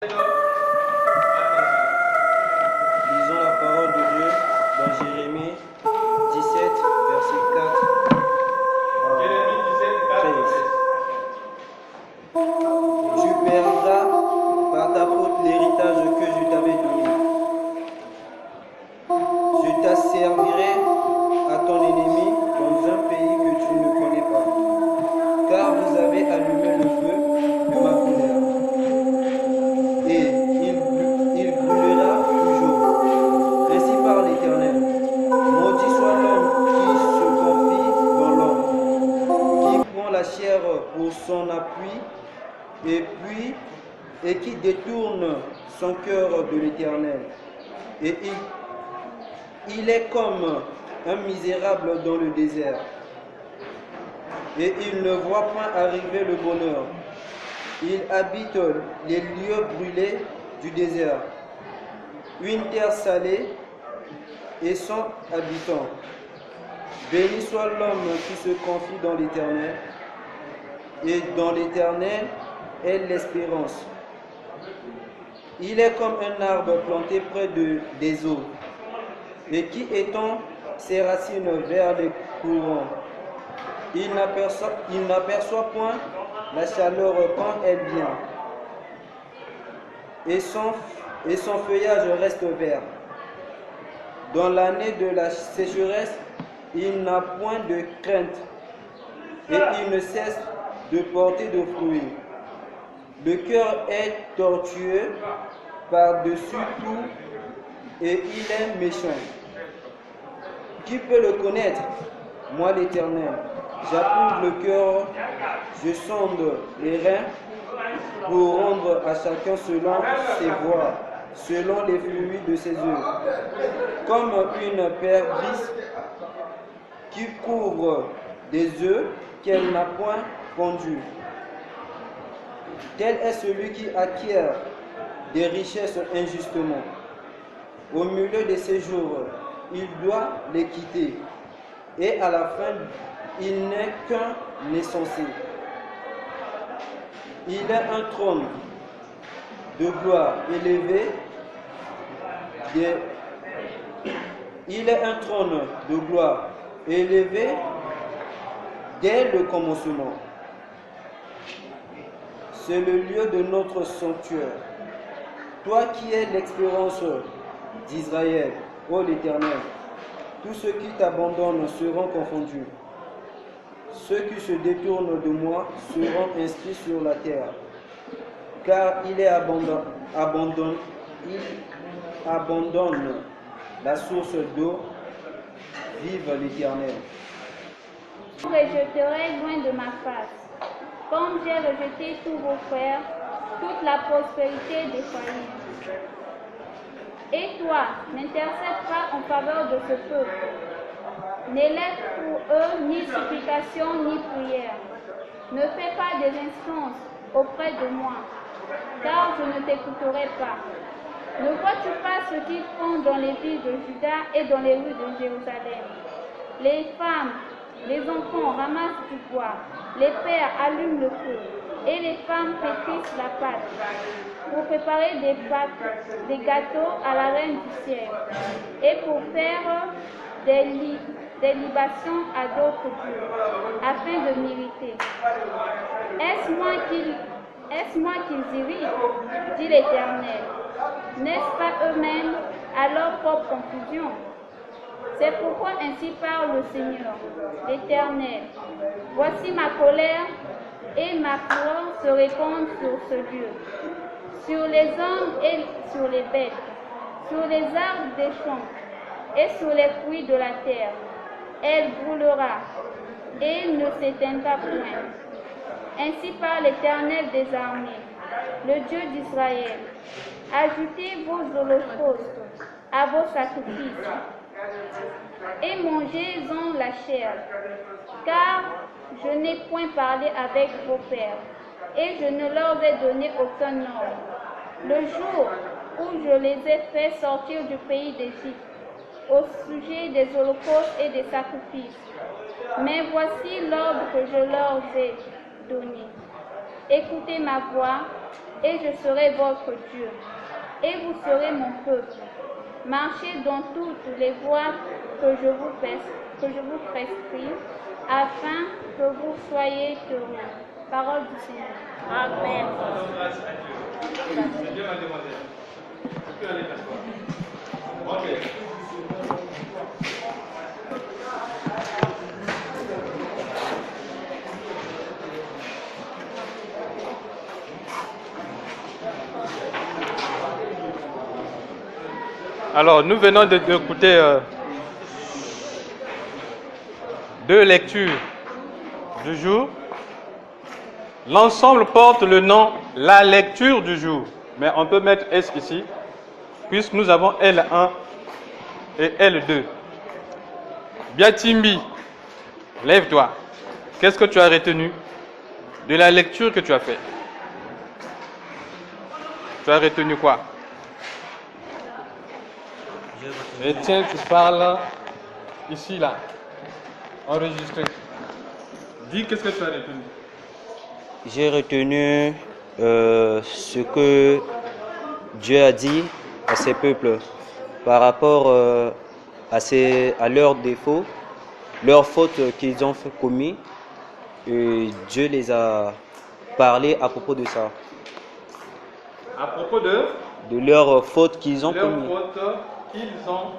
Lisons la parole de Dieu dans Jérémie 17, verset 4 à 13. Tu perdras par ta faute l'héritage que je t'avais donné. Je t'asservirai à ton ennemi dans un pays que tu ne connais pas, car vous avez allumé le feu de ma colère, et il brûlera toujours. Ainsi parle l'Éternel. Maudit soit l'homme qui se confie dans l'homme, qui prend la chair pour son appui, et qui détourne son cœur de l'Éternel. Et il est comme un misérable dans le désert, et il ne voit point arriver le bonheur. Il habite les lieux brûlés du désert, une terre salée et sans habitants. Béni soit l'homme qui se confie dans l'Éternel, et dans l'Éternel est l'espérance. Il est comme un arbre planté près des eaux, et qui étend ses racines vers les courants. Il n'aperçoit point la chaleur quand elle vient, et son feuillage reste vert. Dans l'année de la sécheresse, il n'a point de crainte, et il ne cesse de porter de fruits. Le cœur est tortueux par-dessus tout, et il est méchant. Qui peut le connaître? Moi l'Éternel. J'approuve le cœur, je sonde les reins pour rendre à chacun selon ses voies, selon les fruits de ses œuvres. Comme une perdrix qui couvre des œufs qu'elle n'a point pondus. Tel est celui qui acquiert des richesses injustement. Au milieu de ses jours, il doit les quitter, et à la fin, il n'est qu'un insensé. Il est un trône de gloire élevé. Il est un trône de gloire élevé dès le commencement. C'est le lieu de notre sanctuaire. Toi qui es l'expérience d'Israël, ô l'Éternel, tous ceux qui t'abandonnent seront confondus. Ceux qui se détournent de moi seront inscrits sur la terre, car il abandonne la source d'eau, vive l'Éternel. Je vous rejetterai loin de ma face, comme j'ai rejeté tous vos frères, toute la prospérité des familles. Et toi, n'intercède pas en faveur de ce peuple. N'élève pour eux ni supplication ni prière. Ne fais pas des instances auprès de moi, car je ne t'écouterai pas. Ne vois-tu pas ce qu'ils font dans les villes de Juda et dans les rues de Jérusalem? Les femmes, les enfants ramassent du bois, les pères allument le feu, et les femmes pétrissent la pâte pour préparer des gâteaux à la reine du ciel, et pour faire des libations à d'autres dieux, afin de mériter. Est-ce moi qu'ils irritent, dit l'Éternel? N'est-ce pas eux-mêmes à leur propre confusion? C'est pourquoi ainsi parle le Seigneur, l'Éternel. Voici ma colère et ma fureur se répandent sur ce lieu, sur les hommes et sur les bêtes, sur les arbres des champs et sur les fruits de la terre. Elle brûlera et ne s'éteindra point. Ainsi parle l'Éternel des armées, le Dieu d'Israël. Ajoutez vos holocaustes à vos sacrifices et mangez-en la chair, car je n'ai point parlé avec vos pères, et je ne leur ai donné aucun ordre. Le jour où je les ai fait sortir du pays d'Égypte, au sujet des holocaustes et des sacrifices. Mais voici l'ordre que je leur ai donné. Écoutez ma voix, et je serai votre Dieu, et vous serez mon peuple. Marchez dans toutes les voies que je vous prescris, afin que vous soyez heureux. Parole du Seigneur. Amen. Dieu, mademoiselle. Tu peux aller t'asseoir. Ok. Alors, nous venons d'écouter deux lectures du jour. L'ensemble porte le nom « La lecture du jour ». Mais on peut mettre S ici, puisque nous avons L1 et L2. Biatimbi, lève-toi. Qu'est-ce que tu as retenu de la lecture que tu as faite? Tu as retenu quoi? Et tiens, tu parles ici, là, enregistré. Dis, qu'est-ce que tu as retenu? J'ai retenu ce que Dieu a dit à ses peuples par rapport à leurs défauts, leurs fautes qu'ils ont commis. Et Dieu les a parlé à propos de ça. À propos de leurs fautes qu'ils ont leurs commis. fautes qu'ils ont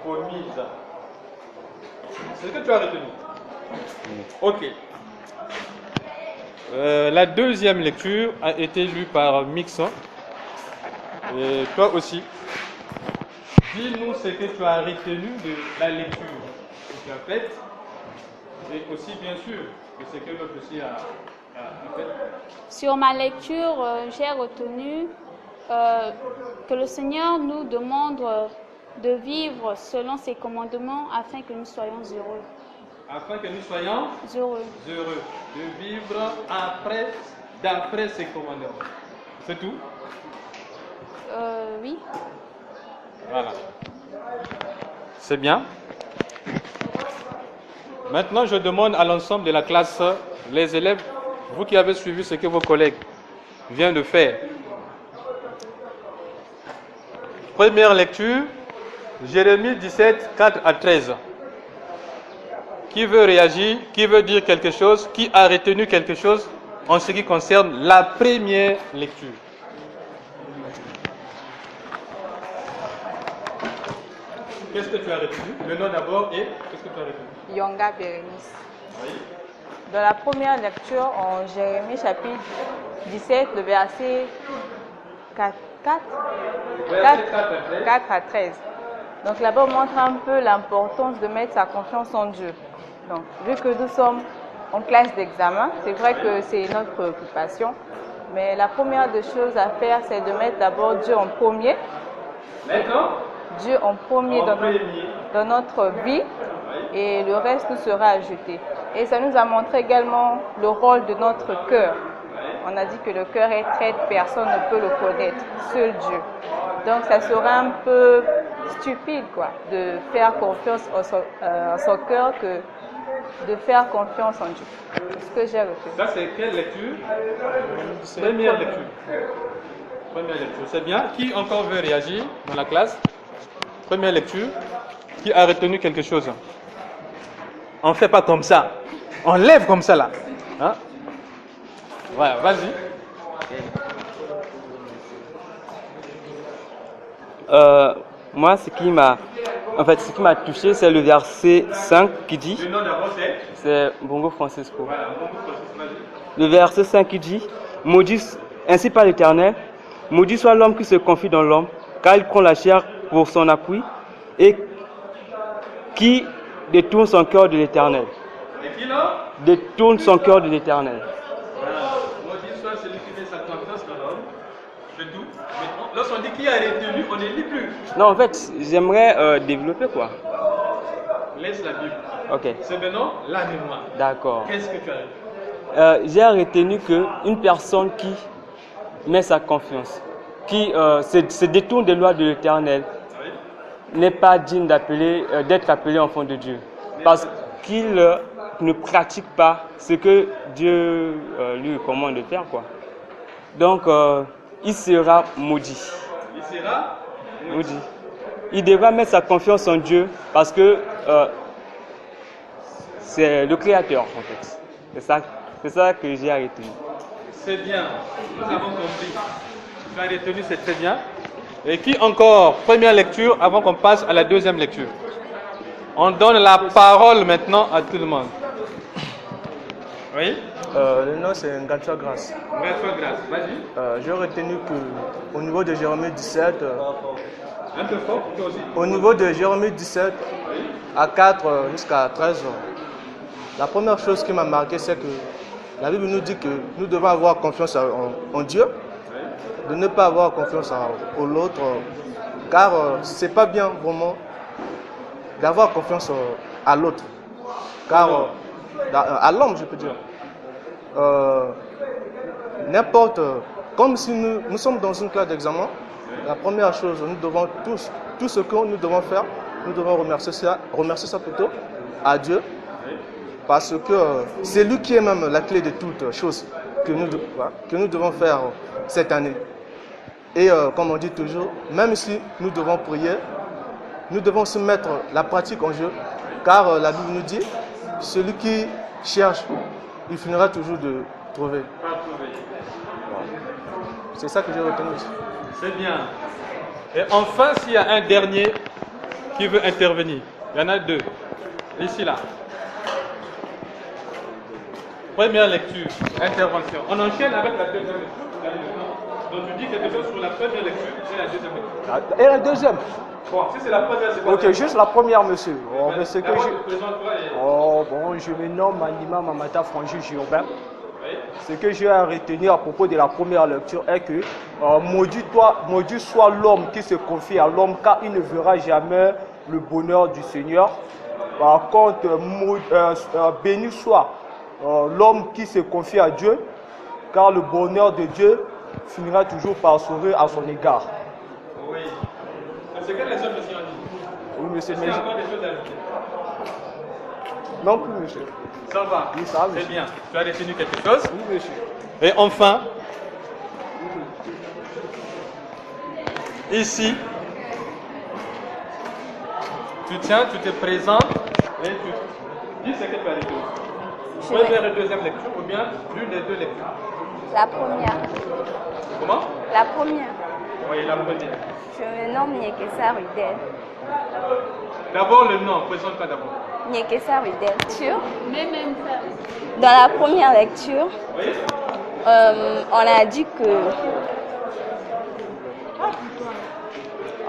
commises. C'est ce que tu as retenu. Ok. La deuxième lecture a été lue par Mixon. Et toi aussi. Dis-nous ce que tu as retenu de la lecture que tu as faite. Et aussi, bien sûr, que ce que l'autre aussi a fait. Sur ma lecture, j'ai retenu que le Seigneur nous demande de vivre selon ses commandements afin que nous soyons heureux. Afin que nous soyons Heureux. de vivre d'après ses commandements. C'est tout? Oui. Voilà. C'est bien. Maintenant, je demande à l'ensemble de la classe, les élèves, vous qui avez suivi ce que vos collègues viennent de faire. Première lecture, Jérémie 17, 4 à 13. Qui veut réagir? Qui veut dire quelque chose? Qui a retenu quelque chose en ce qui concerne la première lecture? Qu'est-ce que tu as retenu? Le nom d'abord et qu'est-ce que tu as retenu? Yonga Bérénice. Oui. Dans la première lecture, en Jérémie chapitre 17, le verset 4 à 13. Donc là-bas, on montre un peu l'importance de mettre sa confiance en Dieu. Donc, vu que nous sommes en classe d'examen, c'est vrai que c'est notre préoccupation, mais la première des choses à faire, c'est de mettre d'abord Dieu en premier. Maintenant, Dieu en premier dans notre vie, et le reste nous sera ajouté. Et ça nous a montré également le rôle de notre cœur. On a dit que le cœur est traître, personne ne peut le connaître, seul Dieu. Donc ça serait un peu stupide de faire confiance en son cœur que de faire confiance en Dieu. C'est ce que j'ai retenu. Ça c'est quelle lecture? Première lecture. Première lecture, c'est bien. Qui encore veut réagir dans la classe? Première lecture. Qui a retenu quelque chose? On ne fait pas comme ça. On lève comme ça là. Hein? Voilà, vas-y. Moi, ce qui m'a touché, c'est le verset 5 qui dit... Le nom d'abord c'est Bongo Francisco. Voilà, Bongo Francisco, vas-y. Le verset 5 qui dit, maudit, ainsi par l'Éternel, maudit soit l'homme qui se confie dans l'homme, car il prend la chair pour son appui, et qui détourne son cœur de l'Éternel. Et qui là? Détourne son cœur de l'Éternel. Voilà. Maudit soit celui qui met sa confiance dans l'homme. C'est tout. Mais lorsqu'on dit qui a retenu, on ne lit plus. Non, en fait, j'aimerais développer quoi. Laisse la Bible. Ok. C'est maintenant la mémoire. D'accord. Qu'est-ce que tu as retenu? J'ai retenu qu'une personne qui met sa confiance, qui se détourne des lois de l'Éternel, n'est pas digne d'être appelé enfant de Dieu. Parce qu'il ne pratique pas ce que Dieu lui commande de faire, quoi. Donc, il sera maudit. Il sera Maudit. Il devra mettre sa confiance en Dieu parce que c'est le Créateur, en fait. C'est ça que j'ai arrêté. C'est bien. Nous avons compris. Tu as retenu, c'est très bien. Et qui encore? Première lecture avant qu'on passe à la deuxième lecture. On donne la parole maintenant à tout le monde. Oui? Le nom c'est Ngatwa Grâce. Ngatwa Grâce, vas-y. J'ai retenu qu'au niveau de Jérémie 17, Un peu fort, toi aussi. au niveau de Jérémie 17, à 4 jusqu'à 13, la première chose qui m'a marqué, c'est que la Bible nous dit que nous devons avoir confiance en Dieu, de ne pas avoir confiance en l'autre, car c'est pas bien vraiment d'avoir confiance à l'autre, car à l'homme, je peux dire. N'importe, comme si nous sommes dans une classe d'examen, la première chose, nous devons tout ce que nous devons faire, nous devons remercier ça plutôt à Dieu, parce que c'est lui qui est même la clé de toutes choses que nous devons faire cette année. Et comme on dit toujours, même si nous devons prier, nous devons se mettre la pratique en jeu, car la Bible nous dit, celui qui cherche, il finira toujours de trouver. C'est ça que j'ai retenu aussi. C'est bien. Et enfin, s'il y a un dernier qui veut intervenir, il y en a deux. Ici, là. Première lecture, intervention. On enchaîne avec la deuxième lecture. Donc tu dis quelque chose sur la première lecture et la deuxième lecture. Et la deuxième? Bon, si c'est la première, c'est pas Ok, juste la première, monsieur. Oh, mais c'est que D'abord, je... tu te présentes toi et... Oh, bon, je me nomme Manima Mamata Franjuge Urbain. Oui. Ce que j'ai à retenir à propos de la première lecture est que maudit soit l'homme qui se confie à l'homme, car il ne verra jamais le bonheur du Seigneur. Par contre, béni soit l'homme qui se confie à Dieu, car le bonheur de Dieu finira toujours par sourire à son égard. Oui. C'est que les autres aussi ont dit. Oui, monsieur. Est-ce qu'il y a encore des choses à ajouter? Non plus, monsieur. Ça va. Oui, ça va, monsieur. C'est bien. Tu as retenu quelque chose? Oui, monsieur. Et enfin, ici, tu tiens, tu te présentes et tu dis ce que tu as retenu. Première et deuxième lecture ou bien l'une des deux lectures? La première. Comment? La première. Oui, la première. Je me nomme Nyekesa Rudel. D'abord le nom, présente-toi d'abord. Nyekesa Rudel. Même ça. Dans la première lecture, Oui? on a dit que...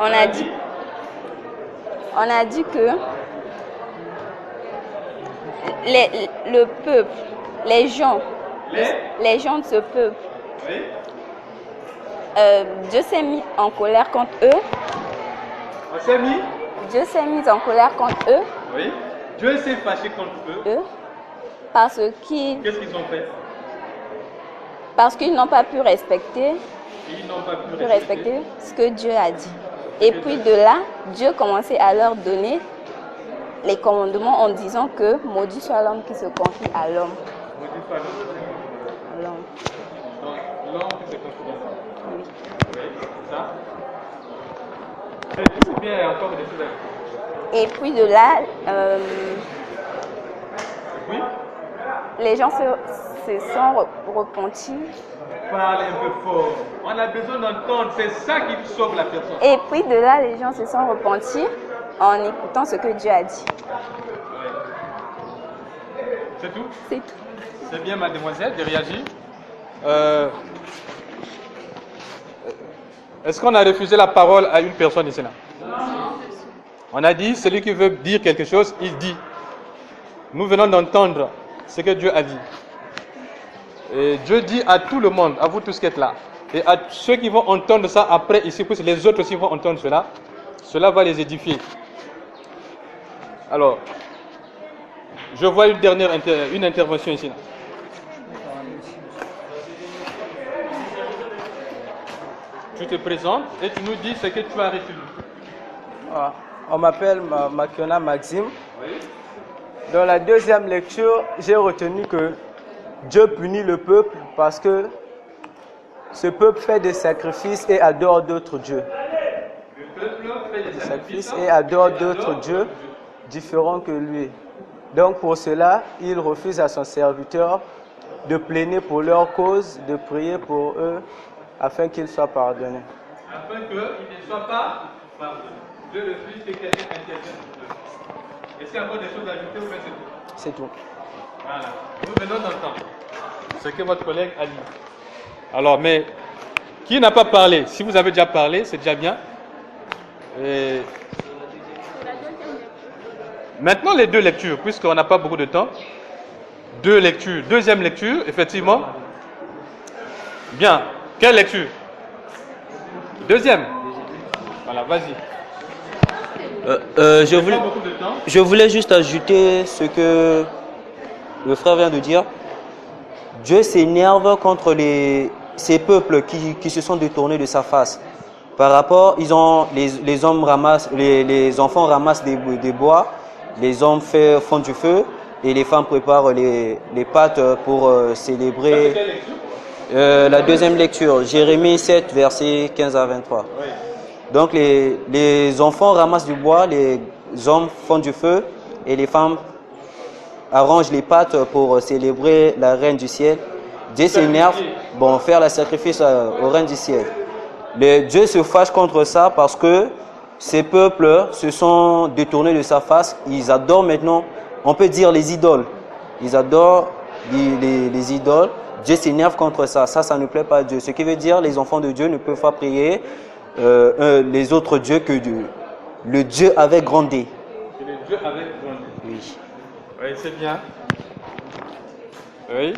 On a dit que le peuple, les gens de ce peuple, Oui? Dieu s'est mis en colère contre eux. On s'est mis? Dieu s'est mis en colère contre eux. Oui. Dieu s'est fâché contre eux. Parce qu'ils Qu'est-ce qu'ils ont fait? n'ont pas pu respecter, Ils n'ont pas pu respecter. ce que Dieu a dit. Et puis de là, Dieu commençait à leur donner les commandements en disant que maudit soit l'homme qui se confie à l'homme. Maudit soit l'homme. Donc, l'homme qui se confie à l'homme. Oui. Oui, c'est ça. C'est bien, il y a encore des choses à dire. Et puis de là, Oui? les gens se sont repentis. Parle un peu fort. On a besoin d'entendre. C'est ça qui sauve la personne. Et puis de là, les gens se sont repentis en écoutant ce que Dieu a dit. C'est tout? C'est tout. C'est bien, mademoiselle, de réagir. Est-ce qu'on a refusé la parole à une personne ici là? On a dit, celui qui veut dire quelque chose, il dit. Nous venons d'entendre ce que Dieu a dit. Et Dieu dit à tout le monde, à vous tous qui êtes là, et à ceux qui vont entendre ça après ici, puis les autres aussi vont entendre cela, cela va les édifier. Alors, je vois une dernière intervention ici. Là. Tu te présentes et tu nous dis ce que tu as retenu. On m'appelle Makiona Maxime. Oui. Dans la deuxième lecture, j'ai retenu que Dieu punit le peuple parce que Ce peuple fait des sacrifices et adore d'autres dieux. Le peuple fait des sacrifices Et adore d'autres dieux différents que lui. Donc pour cela, il refuse à son serviteur de plaider pour leur cause, de prier pour eux afin qu'ils soient pardonnés. afin qu'ils ne soient pas pardonnés. Dieu refuse que quelqu'un intervienne pour eux. Est-ce qu'il y a encore des choses à ajouter ou bien c'est tout? C'est tout. Voilà. Nous venons d'entendre ce que votre collègue a dit. Alors, mais qui n'a pas parlé? Si vous avez déjà parlé, c'est déjà bien. Et maintenant, les deux lectures, puisqu'on n'a pas beaucoup de temps. Deux lectures. Deuxième lecture, effectivement. Bien. Quelle lecture? Deuxième. Voilà, vas-y. Je voulais juste ajouter ce que le frère vient de dire. Dieu s'énerve contre ces peuples qui se sont détournés de sa face. Par rapport, les enfants ramassent des bois, les hommes font du feu et les femmes préparent les pâtes pour célébrer. La deuxième lecture, Jérémie 7, versets 15 à 23. Oui. Donc les enfants ramassent du bois, les hommes font du feu et les femmes arrangent les pâtes pour célébrer la reine du ciel. Dieu s'énerve, faire le sacrifice aux reines du ciel. Dieu se fâche contre ça parce que ces peuples se sont détournés de sa face. Ils adorent maintenant, on peut dire les idoles. Ils adorent les idoles. Dieu s'énerve contre ça. Ça ne plaît pas à Dieu. Ce qui veut dire les enfants de Dieu ne peuvent pas prier les autres dieux que Dieu. Le Dieu avec grand D. Le Dieu avec grand D. Oui. Oui, c'est bien. Oui.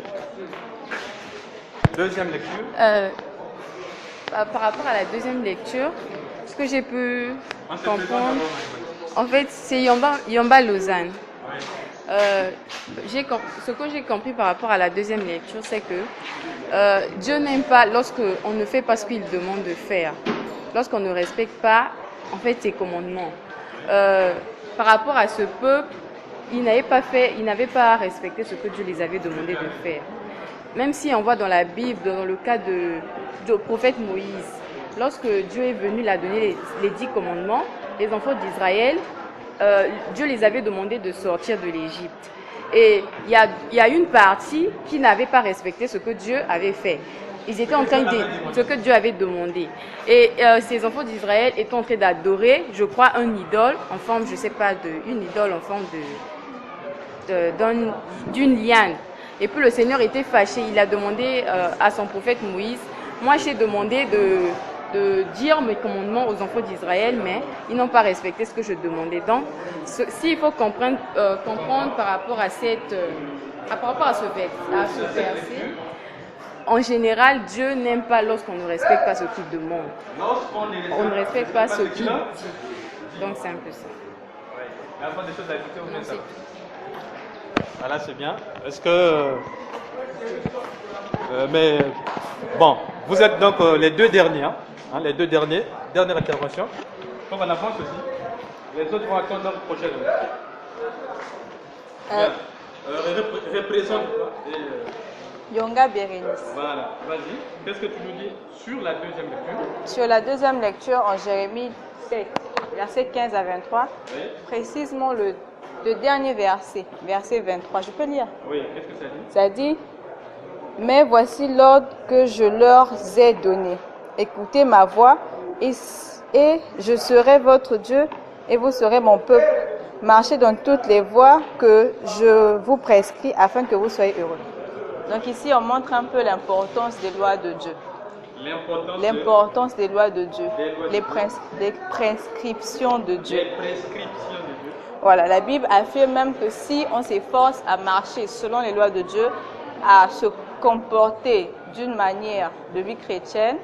Deuxième lecture. Par rapport à la deuxième lecture, ce que j'ai pu comprendre, en fait, c'est Yomba Lausanne. Ce que j'ai compris par rapport à la deuxième lecture, c'est que Dieu n'aime pas lorsqu'on ne fait pas ce qu'il demande de faire, lorsqu'on ne respecte pas en fait ses commandements. Par rapport à ce peuple, ils n'avaient pas respecté ce que Dieu les avait demandé de faire. Même si on voit dans la Bible, dans le cas du prophète Moïse, lorsque Dieu est venu leur donner les 10 commandements, les enfants d'Israël, Dieu les avait demandé de sortir de l'Égypte. Et il y a une partie qui n'avait pas respecté ce que Dieu avait fait. Ils étaient en train de ce que Dieu avait demandé. Et ces enfants d'Israël étaient en train d'adorer, je crois, une idole en forme, je sais pas, une idole en forme d'une liane. Et puis le Seigneur était fâché. Il a demandé à son prophète Moïse, moi j'ai demandé de dire mes commandements aux enfants d'Israël, mais ils n'ont pas respecté ce que je demandais. Donc, s'il faut comprendre par rapport à ce verset, en général, Dieu n'aime pas lorsqu'on ne respecte pas ce qu'il demande. On ne respecte pas ce qu'il dit. Donc, c'est un peu ça. Il y a pas des choses à ajouter au message. Voilà, c'est bien. Est-ce que... mais bon, vous êtes donc les deux derniers, les deux dernières interventions. Comme on avance aussi, les autres vont attendre notre prochaine. Représente-toi. Yonga Bérénice. Voilà, vas-y. Qu'est-ce que tu nous dis sur la deuxième lecture? Sur la deuxième lecture en Jérémie 7, versets 15 à 23, oui. Précisément le dernier verset 23. Je peux lire? Oui, qu'est-ce que ça dit? Ça dit, mais voici l'ordre que je leur ai donné. Écoutez ma voix et je serai votre Dieu et vous serez mon peuple. Marchez dans toutes les voies que je vous prescris afin que vous soyez heureux. Donc ici, on montre un peu l'importance des lois de Dieu. L'importance des lois de Dieu. Les prescriptions de Dieu. Voilà, la Bible affirme même que si on s'efforce à marcher selon les lois de Dieu, à se comporter d'une manière de vie chrétienne,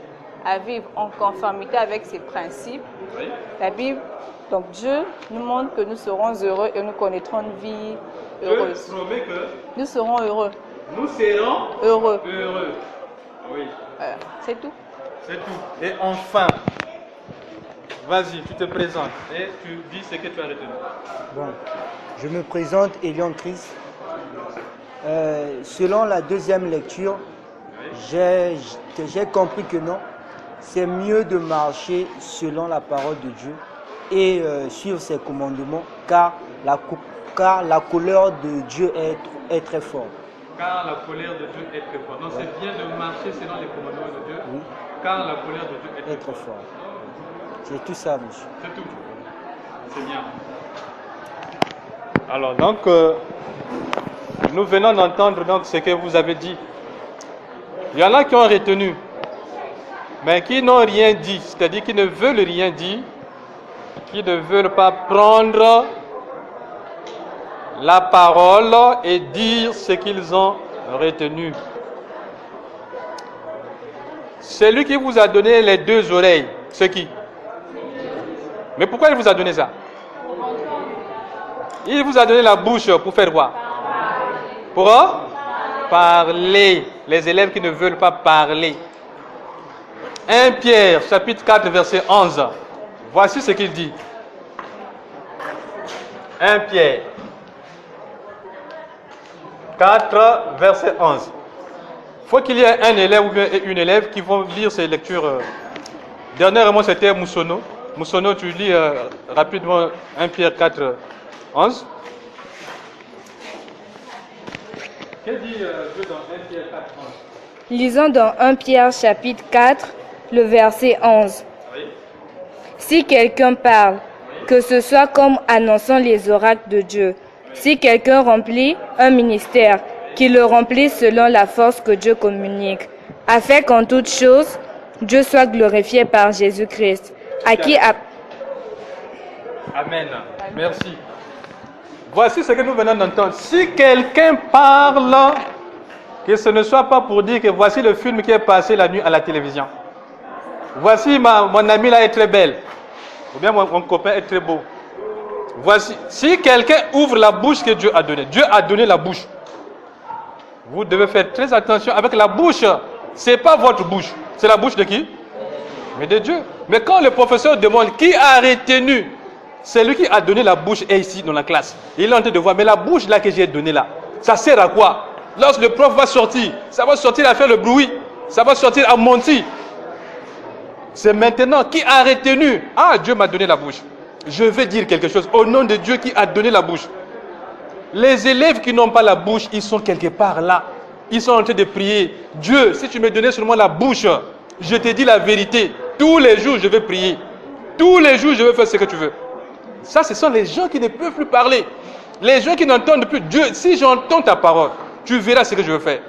à vivre en conformité avec ses principes, oui. La Bible, donc Dieu nous montre que nous serons heureux et nous connaîtrons une vie heureuse. Nous serons heureux. Nous serons heureux. Oui. Voilà, c'est tout. C'est tout. Et enfin, vas-y, tu te présentes et tu dis ce que tu as retenu. Bon, je me présente, Elion Chris. Selon la deuxième lecture, j'ai compris que non, c'est mieux de marcher selon la parole de Dieu et suivre ses commandements, car la colère de Dieu est très forte. Car la colère de Dieu est très forte. Donc c'est bien de marcher selon les commandements de Dieu, oui. Car la colère de Dieu est très forte. C'est tout ça, monsieur. C'est tout. C'est bien. Alors donc, nous venons d'entendre donc ce que vous avez dit. Il y en a qui ont retenu, mais qui n'ont rien dit, c'est-à-dire qui ne veulent rien dire, qui ne veulent pas prendre la parole et dire ce qu'ils ont retenu. Celui qui vous a donné les deux oreilles, c'est qui? Mais pourquoi il vous a donné ça? Il vous a donné la bouche pour faire quoi? Pour parler. Les élèves qui ne veulent pas parler. 1 Pierre, chapitre 4, verset 11. Voici ce qu'il dit. 1 Pierre 4, verset 11. Il faut qu'il y ait un élève ou bien une élève qui vont lire ces lectures. Dernièrement, c'était Moussono. Moussono, tu lis rapidement 1 Pierre 4, 11. Que dit Dieu dans 1 Pierre 4, 11? Lisons dans 1 Pierre chapitre 4, le verset 11. Oui. Si quelqu'un parle, que ce soit comme annonçant les oracles de Dieu. Si quelqu'un remplit un ministère, qu'il le remplisse selon la force que Dieu communique, afin qu'en toute chose, Dieu soit glorifié par Jésus-Christ, à qui... Amen. Merci. Voici ce que nous venons d'entendre. Si quelqu'un parle, que ce ne soit pas pour dire que voici le film qui est passé la nuit à la télévision. Voici mon amie là est très belle. Ou bien mon copain est très beau. Voici. Si quelqu'un ouvre la bouche que Dieu a donné la bouche. Vous devez faire très attention avec la bouche. Ce n'est pas votre bouche. C'est la bouche de qui? Mais de Dieu. Mais quand le professeur demande qui a retenu, c'est lui qui a donné la bouche est ici dans la classe. Il est en train de voir, mais la bouche là que j'ai donnée là, ça sert à quoi? Lorsque le prof va sortir, ça va sortir à faire le bruit, ça va sortir à mentir. C'est maintenant qui a retenu. Ah, Dieu m'a donné la bouche. Je vais dire quelque chose au nom de Dieu qui a donné la bouche. Les élèves qui n'ont pas la bouche, ils sont quelque part là. Ils sont en train de prier. Dieu, si tu me donnais seulement la bouche, je te dis la vérité. Tous les jours, je vais prier. Tous les jours, je vais faire ce que tu veux. Ça, ce sont les gens qui ne peuvent plus parler. Les gens qui n'entendent plus. Dieu, si j'entends ta parole, tu verras ce que je veux faire.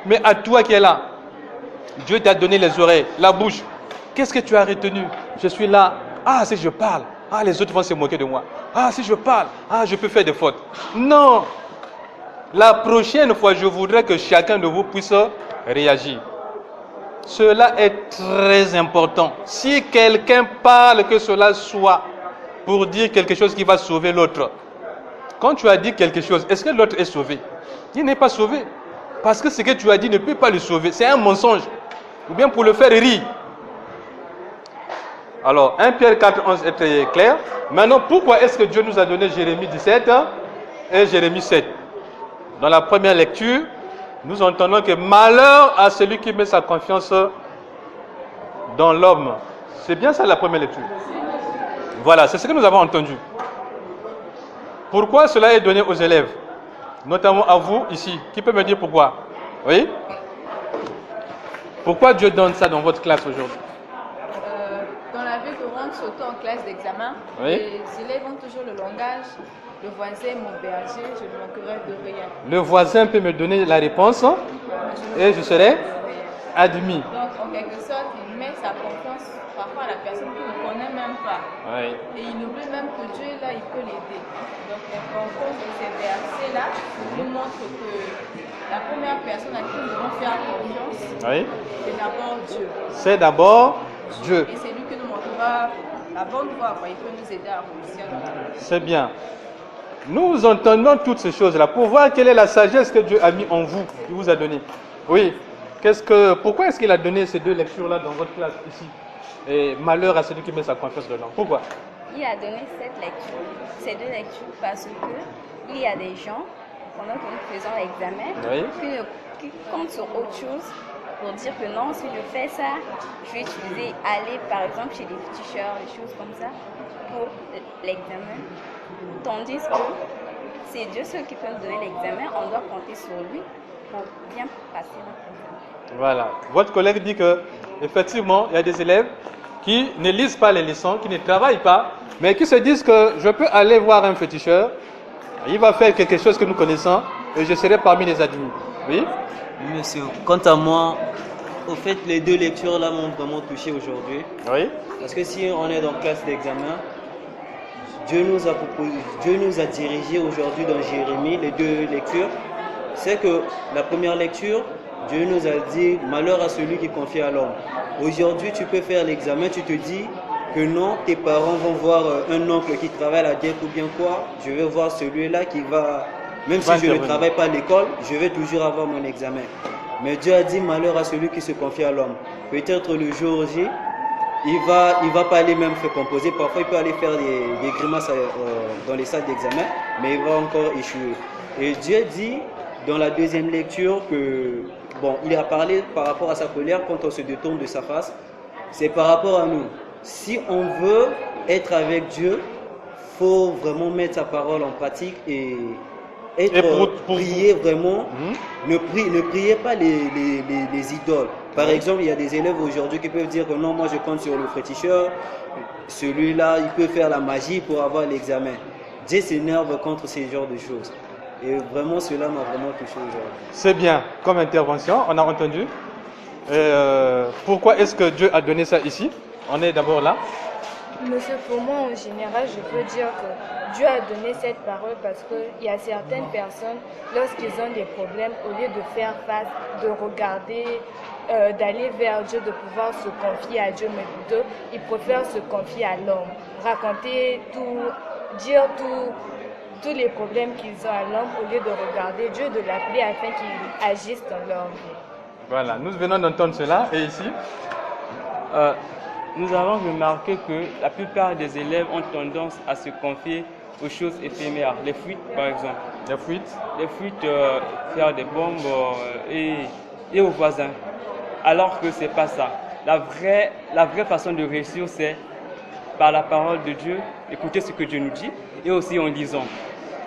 Mais à toi qui es là, Dieu t'a donné les oreilles, la bouche. Qu'est-ce que tu as retenu? Je suis là. Ah, si je parle, ah, les autres vont se moquer de moi. Ah, si je parle, ah, je peux faire des fautes. Non. La prochaine fois, je voudrais que chacun de vous puisse réagir. Cela est très important. Si quelqu'un parle, que cela soit pour dire quelque chose qui va sauver l'autre. Quand tu as dit quelque chose, est-ce que l'autre est sauvé? Il n'est pas sauvé. Parce que ce que tu as dit ne peut pas le sauver. C'est un mensonge. Ou bien pour le faire rire. Alors, 1 Pierre 4, 11 est très clair. Maintenant, pourquoi est-ce que Dieu nous a donné Jérémie 17 et Jérémie 7? Dans la première lecture, nous entendons que malheur à celui qui met sa confiance dans l'homme. C'est bien ça la première lecture. Voilà, c'est ce que nous avons entendu. Pourquoi cela est donné aux élèves? Notamment à vous ici. Qui peut me dire pourquoi? Oui? Pourquoi Dieu donne ça dans votre classe aujourd'hui? Dans la vie courante, surtout en classe d'examen, oui? Les élèves ont toujours le langage. Le voisin est mon berger, je ne manquerai de rien. Le voisin peut me donner la réponse et je serai admis. Donc, en quelque sorte, il met sa confiance parfois à la personne qu'il ne connaît même pas. Oui. Et il oublie même que Dieu est là, il peut l'aider. Donc, l'importance de ces versets-là nous montre que la première personne à qui nous devons faire confiance, oui, c'est d'abord Dieu. C'est d'abord Dieu. Et c'est lui qui nous montrera la bonne voie. Il peut nous aider à réussir dans la vie. C'est bien. Nous entendons toutes ces choses-là pour voir quelle est la sagesse que Dieu a mis en vous, qu'il vous a donnée. Oui. Pourquoi est-ce qu'il a donné ces deux lectures-là dans votre classe ici? Et malheur à celui qui met sa confiance dans l'homme. Pourquoi? Il a donné ces deux lectures parce que il y a des gens, pendant que nous faisons l'examen, oui, qui comptent sur autre chose pour dire que non, si je fais ça, je vais utiliser aller par exemple chez les féticheurs, des choses comme ça, pour l'examen. Tandis que c'est Dieu seul qui peut nous donner l'examen, on doit compter sur lui pour bien passer notre examen. Voilà. Votre collègue dit que effectivement, il y a des élèves qui ne lisent pas les leçons, qui ne travaillent pas, mais qui se disent que je peux aller voir un féticheur, il va faire quelque chose que nous connaissons et je serai parmi les admis. Oui? Oui, monsieur. Quant à moi, au fait, les deux lectures là m'ont vraiment touché aujourd'hui. Oui. Parce que si on est dans classe d'examen, Dieu nous a dirigés aujourd'hui dans Jérémie, les deux lectures. C'est que la première lecture, Dieu nous a dit malheur à celui qui confie à l'homme. Aujourd'hui, tu peux faire l'examen, tu te dis que non, tes parents vont voir un oncle qui travaille à la DEC ou bien quoi. Je vais voir celui-là qui va, même si je ne travaille pas à l'école, je vais toujours avoir mon examen. Mais Dieu a dit malheur à celui qui se confie à l'homme. Peut-être le jour J, il va pas aller même se composer. Parfois, il peut aller faire des grimaces dans les salles d'examen, mais il va encore échouer. Et Dieu dit dans la deuxième lecture que, bon, il a parlé par rapport à sa colère quand on se détourne de sa face. C'est par rapport à nous. Si on veut être avec Dieu, il faut vraiment mettre sa parole en pratique et prier vraiment. Ne priez pas les idoles. Par exemple, il y a des élèves aujourd'hui qui peuvent dire que non, moi je compte sur le féticheur, celui-là, il peut faire la magie pour avoir l'examen. Dieu s'énerve contre ces genres de choses. Et vraiment, cela m'a vraiment touché aujourd'hui. C'est bien, comme intervention, on a entendu. Pourquoi est-ce que Dieu a donné ça ici? On est d'abord là. Monsieur, pour moi, en général, je peux dire que Dieu a donné cette parole parce qu'il y a certaines personnes, lorsqu'ils ont des problèmes, au lieu de faire face, de regarder, d'aller vers Dieu, de pouvoir se confier à Dieu, mais plutôt, ils préfèrent se confier à l'homme, raconter tout, dire tous les problèmes qu'ils ont à l'homme, au lieu de regarder Dieu, de l'appeler afin qu'il agisse dans leur vie. Voilà, nous venons d'entendre cela. Et ici nous avons remarqué que la plupart des élèves ont tendance à se confier aux choses éphémères, les fuites par exemple. Les fuites? Les fuites, faire des bombes et aux voisins. Alors que ce n'est pas ça. La vraie façon de réussir, c'est par la parole de Dieu, écouter ce que Dieu nous dit, et aussi en lisant.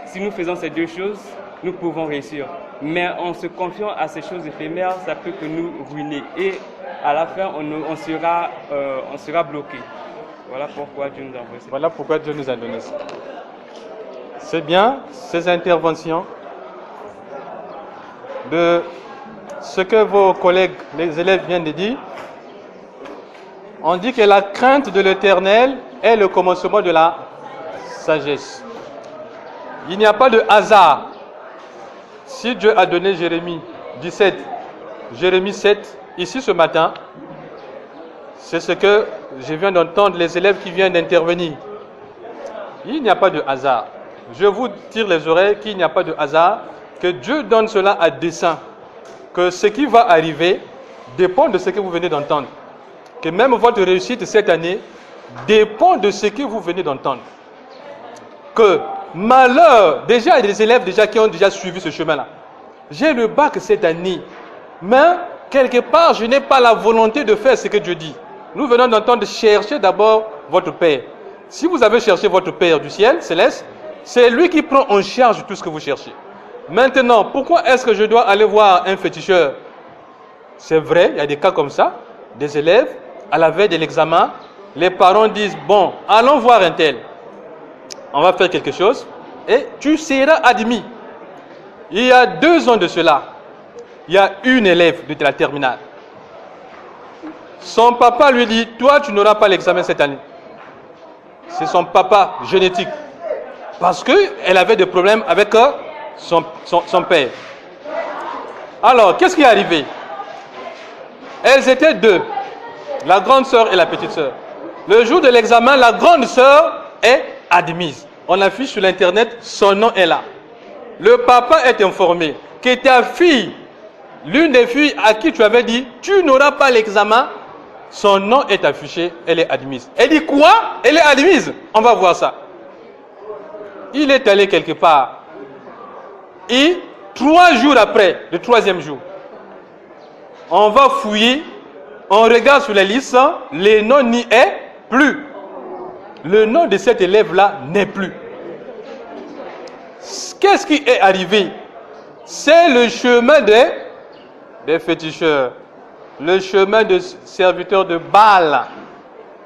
Si nous faisons ces deux choses, nous pouvons réussir. Mais en se confiant à ces choses éphémères, ça peut que nous ruiner. Et à la fin, on sera bloqué. Voilà pourquoi Dieu nous a envoyé ça. Voilà pourquoi Dieu nous a donné ça. C'est bien, ces interventions de ce que vos collègues, les élèves viennent de dire. On dit que la crainte de l'Éternel est le commencement de la sagesse. Il n'y a pas de hasard. Si Dieu a donné Jérémie 17, Jérémie 7, ici ce matin, c'est ce que je viens d'entendre les élèves qui viennent d'intervenir. Il n'y a pas de hasard. Je vous tire les oreilles qu'il n'y a pas de hasard, que Dieu donne cela à dessein, que ce qui va arriver dépend de ce que vous venez d'entendre. Que même votre réussite cette année dépend de ce que vous venez d'entendre. Que malheur, déjà il y a des élèves qui ont déjà suivi ce chemin-là. J'ai le bac cette année, mais quelque part je n'ai pas la volonté de faire ce que Dieu dit. Nous venons d'entendre chercher d'abord votre Père. Si vous avez cherché votre Père du ciel, céleste, c'est lui qui prend en charge tout ce que vous cherchez. Maintenant, pourquoi est-ce que je dois aller voir un féticheur? C'est vrai, il y a des cas comme ça, des élèves, à la veille de l'examen, les parents disent, bon, allons voir un tel. On va faire quelque chose et tu seras admis. Il y a 2 ans de cela, il y a une élève de la terminale. Son papa lui dit, toi tu n'auras pas l'examen cette année. C'est son papa génétique. Parce qu'elle avait des problèmes avec son père. Alors, qu'est-ce qui est arrivé? Elles étaient 2, la grande sœur et la petite sœur. Le jour de l'examen, la grande sœur est admise. On affiche sur l'internet, son nom est là. Le papa est informé que ta fille, l'une des filles à qui tu avais dit, tu n'auras pas l'examen, son nom est affiché, elle est admise. Elle dit quoi? Elle est admise. On va voir ça. Il est allé quelque part. Et 3 jours après, le 3e jour, On va fouiller, on regarde sur les listes, le nom n'y est plus. Le nom de cet élève-là n'est plus. Qu'est-ce qui est arrivé? C'est le chemin des féticheurs, le chemin de serviteurs de Baal.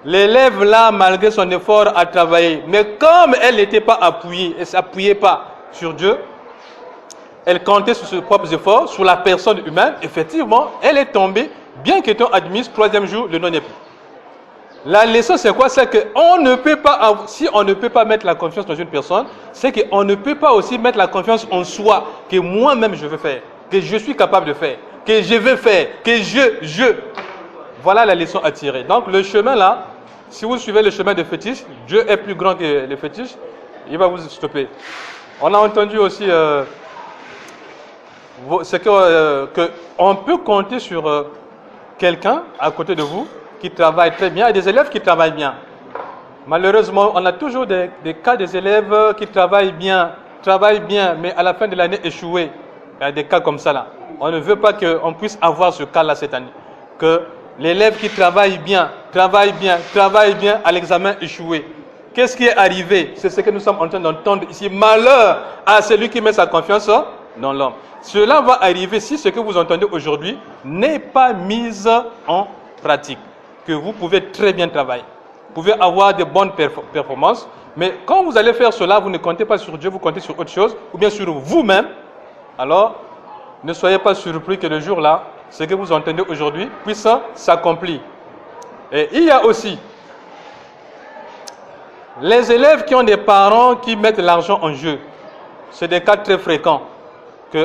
L'élève là, malgré son effort, a travaillé. Mais comme elle n'était pas appuyée, elle ne s'appuyait pas sur Dieu, elle comptait sur ses propres efforts, sur la personne humaine, effectivement, elle est tombée, bien qu'étant admise, troisième jour, le nom n'est plus. La leçon, c'est quoi? C'est que on ne peut pas, si on ne peut pas mettre la confiance dans une personne, c'est qu'on ne peut pas aussi mettre la confiance en soi, que moi-même je veux faire, que je suis capable de faire, que je vais faire, que je. Voilà la leçon à tirer. Donc le chemin là, si vous suivez le chemin des fétiches, Dieu est plus grand que les fétiches, il va vous stopper. On a entendu aussi que on peut compter sur quelqu'un à côté de vous qui travaille très bien, et des élèves qui travaillent bien. Malheureusement, on a toujours des cas des élèves qui travaillent bien, mais à la fin de l'année échoués. Il y a des cas comme ça là. On ne veut pas qu'on puisse avoir ce cas là cette année. Que l'élève qui travaille bien, à l'examen échoué. Qu'est-ce qui est arrivé? C'est ce que nous sommes en train d'entendre ici. Malheur à celui qui met sa confiance dans l'homme. Cela va arriver si ce que vous entendez aujourd'hui n'est pas mis en pratique. Que vous pouvez très bien travailler. Vous pouvez avoir de bonnes performances. Mais quand vous allez faire cela, vous ne comptez pas sur Dieu, vous comptez sur autre chose, ou bien sur vous-même. Alors, ne soyez pas surpris que le jour-là, ce que vous entendez aujourd'hui puisse s'accomplir. Et il y a aussi les élèves qui ont des parents qui mettent l'argent en jeu. C'est des cas très fréquents.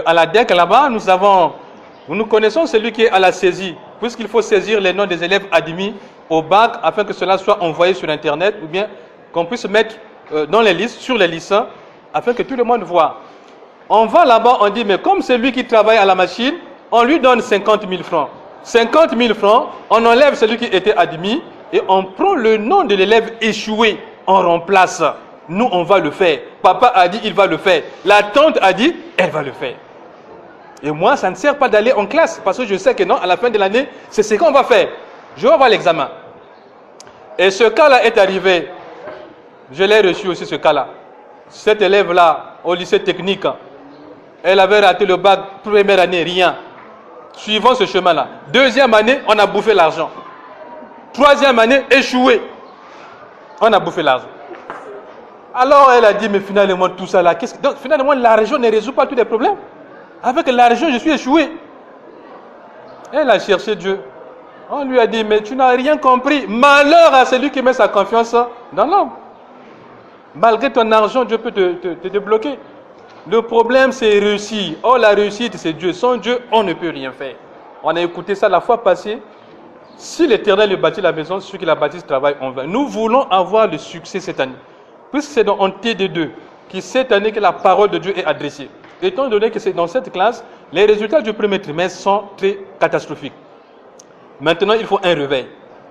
À la DEC, là-bas, nous connaissons celui qui est à la saisie, puisqu'il faut saisir les noms des élèves admis au bac afin que cela soit envoyé sur Internet, ou bien qu'on puisse mettre dans les listes, sur les listes, afin que tout le monde voit. On va là-bas, on dit, mais comme c'est lui qui travaille à la machine, on lui donne 50 000 francs. 50 000 francs, on enlève celui qui était admis et on prend le nom de l'élève échoué, on remplace. Nous, on va le faire. Papa a dit, il va le faire. La tante a dit, elle va le faire. Et moi, ça ne sert pas d'aller en classe, parce que je sais que non, à la fin de l'année, c'est ce qu'on va faire. Je vais avoir l'examen. Et ce cas-là est arrivé. Je l'ai reçu aussi, ce cas-là. Cet élève-là, au lycée technique, elle avait raté le bac, première année, rien. Suivant ce chemin-là. Deuxième année, on a bouffé l'argent. Troisième année, échoué. On a bouffé l'argent. Alors elle a dit, mais finalement, tout ça là, donc finalement, l'argent ne résout pas tous les problèmes. Avec l'argent, je suis échoué. Elle a cherché Dieu. On lui a dit, mais tu n'as rien compris. Malheur à celui qui met sa confiance dans l'homme. Malgré ton argent, Dieu peut te débloquer. Le problème, c'est réussir. Oh, la réussite, c'est Dieu. Sans Dieu, on ne peut rien faire. On a écouté ça la fois passée. Si l'Éternel bâtit la maison, ceux qui la bâtissent travaillent en vain. Nous voulons avoir le succès cette année. Puisque c'est en TD2 qui cette année que la parole de Dieu est adressée. Étant donné que c'est dans cette classe, les résultats du premier trimestre sont très catastrophiques. Maintenant, il faut un réveil.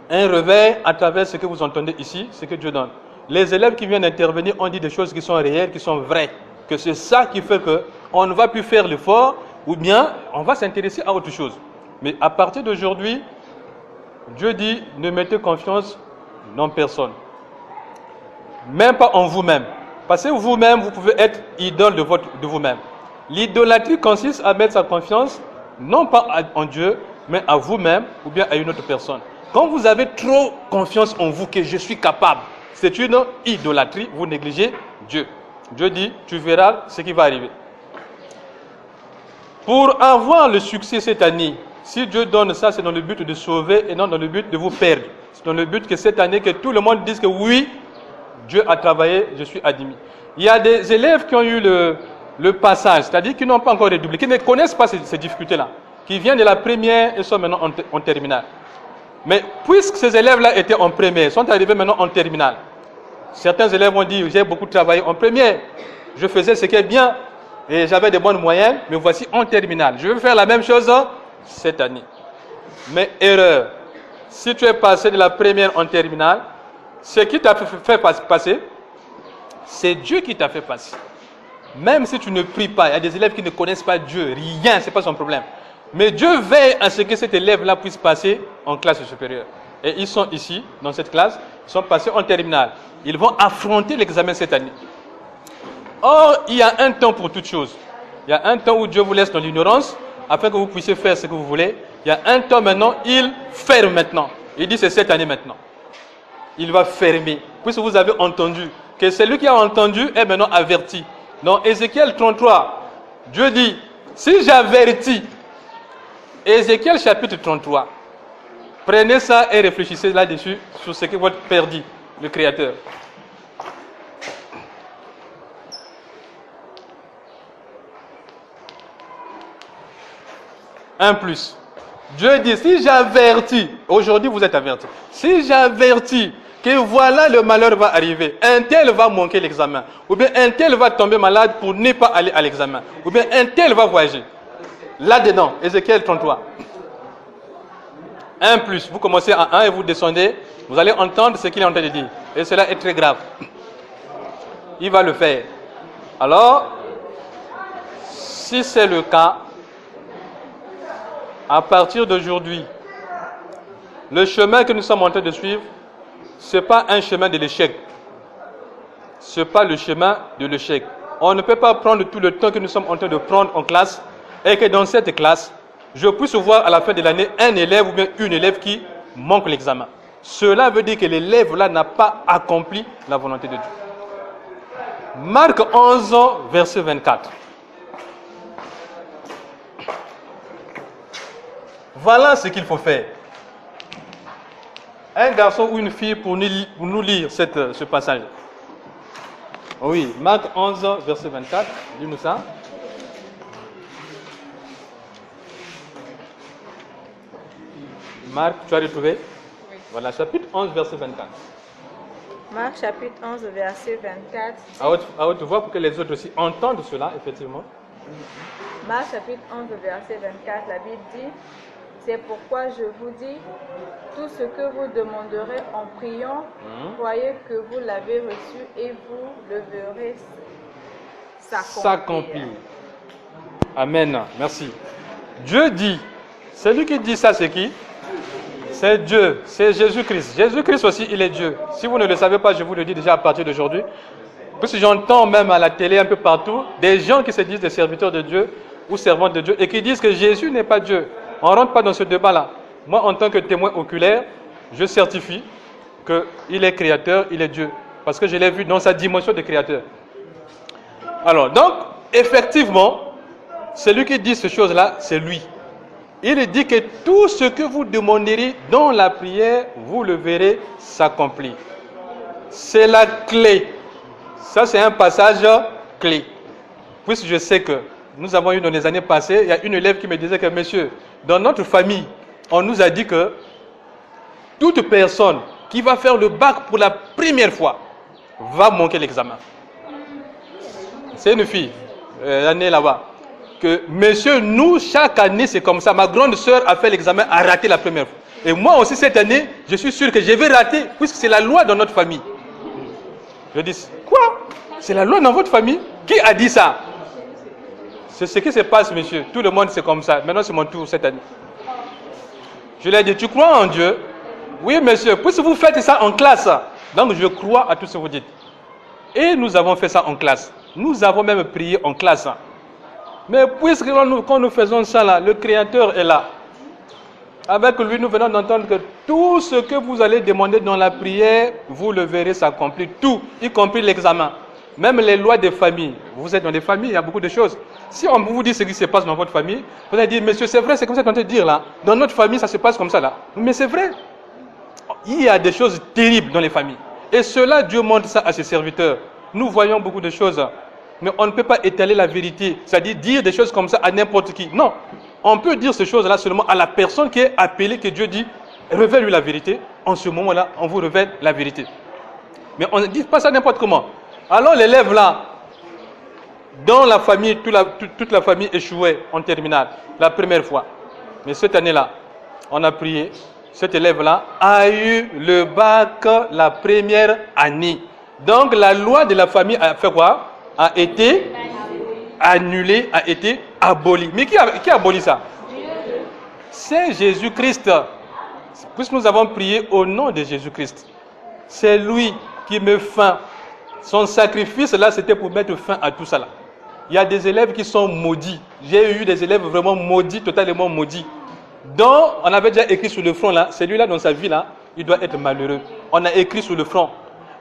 Un réveil à travers ce que vous entendez ici, ce que Dieu donne. Les élèves qui viennent intervenir ont dit des choses qui sont réelles, qui sont vraies. Que c'est ça qui fait qu'on ne va plus faire l'effort, ou bien on va s'intéresser à autre chose. Mais à partir d'aujourd'hui, Dieu dit, ne mettez confiance en personne. Même pas en vous-même. Parce que vous-même, vous pouvez être idole de vous-même. L'idolâtrie consiste à mettre sa confiance, non pas en Dieu, mais à vous-même ou bien à une autre personne. Quand vous avez trop confiance en vous que je suis capable, c'est une idolâtrie, vous négligez Dieu. Dieu dit, tu verras ce qui va arriver. Pour avoir le succès cette année, si Dieu donne ça, c'est dans le but de sauver et non dans le but de vous perdre. C'est dans le but que cette année, que tout le monde dise que oui, Dieu a travaillé, je suis admis. Il y a des élèves qui ont eu le passage, c'est-à-dire qui n'ont pas encore redoublé, qui ne connaissent pas ces difficultés-là, qui viennent de la première et sont maintenant en terminale. Mais puisque ces élèves-là étaient en première, sont arrivés maintenant en terminale, certains élèves ont dit, j'ai beaucoup travaillé en première, je faisais ce qui est bien, et j'avais de bonnes moyennes, mais voici en terminale. Je vais faire la même chose cette année. Mais erreur, si tu es passé de la première en terminale, ce qui t'a fait passer, c'est Dieu qui t'a fait passer. Même si tu ne pries pas, il y a des élèves qui ne connaissent pas Dieu, rien, ce n'est pas son problème. Mais Dieu veille à ce que cet élève-là puisse passer en classe supérieure. Et ils sont ici, dans cette classe, ils sont passés en terminale. Ils vont affronter l'examen cette année. Or, il y a un temps pour toute chose. Il y a un temps où Dieu vous laisse dans l'ignorance, afin que vous puissiez faire ce que vous voulez. Il y a un temps maintenant, il ferme maintenant. Il dit c'est cette année maintenant. Il va fermer. Puisque vous avez entendu que celui qui a entendu est maintenant averti. Dans Ézéchiel 33, Dieu dit, si j'avertis, Ézéchiel chapitre 33, prenez ça et réfléchissez là-dessus sur ce que votre Père dit, le Créateur. Un plus. Dieu dit, si j'avertis, aujourd'hui vous êtes avertis, si j'avertis que voilà le malheur va arriver, un tel va manquer l'examen, ou bien un tel va tomber malade pour ne pas aller à l'examen, ou bien un tel va voyager. Là-dedans, Ézéchiel 33. Un plus, vous commencez à 1 et vous descendez, vous allez entendre ce qu'il est en train de dire. Et cela est très grave. Il va le faire. Alors, si c'est le cas, à partir d'aujourd'hui, le chemin que nous sommes en train de suivre, ce n'est pas un chemin de l'échec. Ce n'est pas le chemin de l'échec. On ne peut pas prendre tout le temps que nous sommes en train de prendre en classe et que dans cette classe, je puisse voir à la fin de l'année un élève ou bien une élève qui manque l'examen. Cela veut dire que l'élève-là n'a pas accompli la volonté de Dieu. Marc 11, verset 24. Voilà ce qu'il faut faire. Un garçon ou une fille pour nous lire ce passage. Oui, Marc 11, verset 24. Dis-nous ça. Marc, tu as retrouvé? Oui. Voilà, chapitre 11, verset 24. Marc, chapitre 11, verset 24. À haute voix pour que les autres aussi entendent cela, effectivement. Marc, chapitre 11, verset 24, la Bible dit, c'est pourquoi je vous dis, tout ce que vous demanderez en priant, croyez que vous l'avez reçu et vous le verrez s'accomplir. Amen. Merci. Dieu dit, celui qui dit ça, c'est qui? C'est Dieu, c'est Jésus-Christ. Jésus-Christ aussi, il est Dieu. Si vous ne le savez pas, je vous le dis déjà à partir d'aujourd'hui. Parce que j'entends même à la télé, un peu partout, des gens qui se disent des serviteurs de Dieu ou servants de Dieu et qui disent que Jésus n'est pas Dieu. On ne rentre pas dans ce débat-là. Moi, en tant que témoin oculaire, je certifie qu'il est créateur, il est Dieu. Parce que je l'ai vu dans sa dimension de créateur. Alors, donc, effectivement, celui qui dit ces choses-là, c'est lui. Il dit que tout ce que vous demanderez dans la prière, vous le verrez s'accomplir. C'est la clé. Ça, c'est un passage clé. Puisque je sais que nous avons eu dans les années passées, il y a une élève qui me disait que, monsieur, dans notre famille, on nous a dit que toute personne qui va faire le bac pour la première fois va manquer l'examen. C'est une fille, l'année là-bas. Que, monsieur, nous, chaque année, c'est comme ça. Ma grande sœur a fait l'examen, a raté la première fois. Et moi aussi, cette année, je suis sûr que je vais rater, puisque c'est la loi dans notre famille. Je dis, quoi? C'est la loi dans votre famille? Qui a dit ça? C'est ce qui se passe, monsieur. Tout le monde, c'est comme ça. Maintenant, c'est mon tour cette année. Je lui ai dit, tu crois en Dieu? Oui, monsieur. Puisque vous faites ça en classe, donc je crois à tout ce que vous dites. Et nous avons fait ça en classe. Nous avons même prié en classe. Mais puisque quand nous faisons ça là, le Créateur est là. Avec lui, nous venons d'entendre que tout ce que vous allez demander dans la prière, vous le verrez s'accomplir. Tout, y compris l'examen. Même les lois des familles. Vous êtes dans des familles, il y a beaucoup de choses. Si on vous dit ce qui se passe dans votre famille, vous allez dire, monsieur, c'est vrai, c'est comme ça qu'on te dire là. Dans notre famille, ça se passe comme ça là. Mais c'est vrai. Il y a des choses terribles dans les familles. Et cela, Dieu montre ça à ses serviteurs. Nous voyons beaucoup de choses. Mais on ne peut pas étaler la vérité. C'est-à-dire dire des choses comme ça à n'importe qui. Non. On peut dire ces choses-là seulement à la personne qui est appelée, que Dieu dit, révèle-lui la vérité. En ce moment-là, on vous révèle la vérité. Mais on ne dit pas ça n'importe comment. Alors l'élève là, dans la famille, toute la famille échouait en terminale, la première fois. Mais cette année-là, on a prié. Cet élève-là a eu le bac la première année. Donc la loi de la famille a fait quoi? A été annulée, a été abolie. Mais qui a aboli ça? c'est Jésus-Christ. Puisque nous avons prié au nom de Jésus-Christ. C'est lui qui met fin. Son sacrifice, là, c'était pour mettre fin à tout ça. Là. Il y a des élèves qui sont maudits. J'ai eu des élèves vraiment maudits, totalement maudits. Donc, on avait déjà écrit sur le front, là, celui-là, dans sa vie, là, il doit être malheureux. On a écrit sur le front.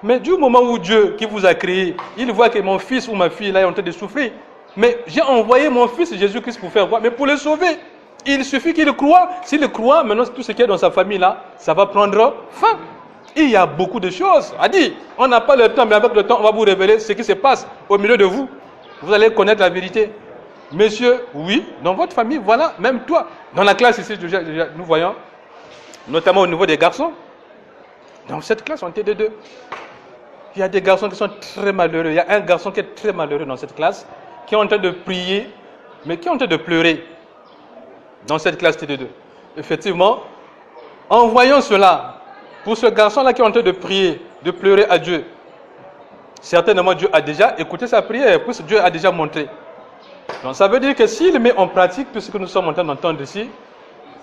Mais du moment où Dieu, qui vous a créé, il voit que mon fils ou ma fille, là, est en train de souffrir. Mais j'ai envoyé mon fils Jésus-Christ pour faire quoi? Mais pour le sauver. Il suffit qu'il croit. S'il croit, maintenant, tout ce qui est dans sa famille, là, ça va prendre fin. Et il y a beaucoup de choses à dire. On n'a pas le temps, mais avec le temps, on va vous révéler ce qui se passe au milieu de vous. Vous allez connaître la vérité. Monsieur, oui, dans votre famille, voilà, même toi. Dans la classe ici, déjà, nous voyons, notamment au niveau des garçons, dans cette classe, en TD2, il y a des garçons qui sont très malheureux. Il y a un garçon qui est très malheureux dans cette classe, qui est en train de prier, mais qui est en train de pleurer dans cette classe TD2. Effectivement, en voyant cela, pour ce garçon-là qui est en train de prier, de pleurer à Dieu, certainement Dieu a déjà écouté sa prière, puisque Dieu a déjà montré. Donc ça veut dire que s'il met en pratique tout ce que nous sommes en train d'entendre ici,